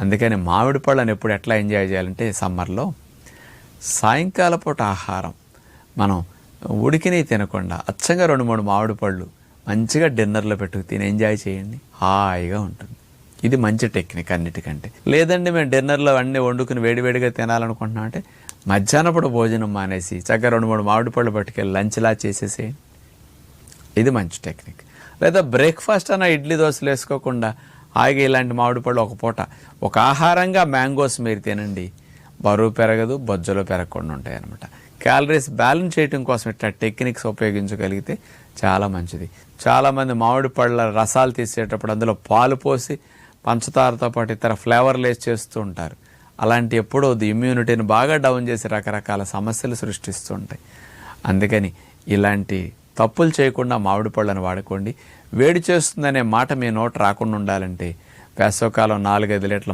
అందుకని మామిడి పళ్ళని ఎప్పుడు ఎట్లా ఎంజాయ్ చేయాలంటే సమ్మర్లో సాయంకాల పూట ఆహారం మనం ఉడికినవి తినకుండా అచ్చంగా 2-3 మామిడి పళ్ళు మంచిగా డిన్నర్లో పెట్టుకు తిని ఎంజాయ్ చేయండి, హాయిగా ఉంటుంది. ఇది మంచి టెక్నిక్ అన్నిటికంటే. లేదండి మేము డిన్నర్లో అన్నీ వండుకుని వేడివేడిగా తినాలనుకుంటున్నాం అంటే మధ్యాహ్నప్పుడు భోజనం మానేసి చక్కగా 2-3 మామిడి పళ్ళు పట్టుకెళ్ళి లంచ్లా చేసేసేయండి. ఇది మంచి టెక్నిక్. లేదా బ్రేక్ఫాస్ట్ అన్న ఇడ్లీ దోశలు వేసుకోకుండా హాయిగా ఇలాంటి మామిడి పళ్ళు ఒక పూట ఒక ఆహారంగా మ్యాంగోస్ మీరు తినండి, బరువు పెరగదు, బొజ్జలో పెరగకుండా ఉంటాయి అన్నమాట. క్యాలరీస్ బ్యాలెన్స్ చేయడం కోసం ఇట్లా టెక్నిక్స్ ఉపయోగించగలిగితే చాలా మంచిది. చాలామంది మామిడి పళ్ళ రసాలు తీసేటప్పుడు అందులో పాలు పోసి పంచదారతో పాటు ఇతర ఫ్లేవర్లు వేసి చేస్తూ ఉంటారు. అలాంటి ఎప్పుడూ ఇమ్యూనిటీని బాగా డౌన్ చేసి రకరకాల సమస్యలు సృష్టిస్తూ ఉంటాయి. అందుకని ఇలాంటి తప్పులు చేయకుండా మామిడి పళ్ళను వాడుకోండి. వేడి చేస్తుందనే మాట మీ నోట రాకుండా ఉండాలంటే వేసవకాలం 4-5 లీటర్ల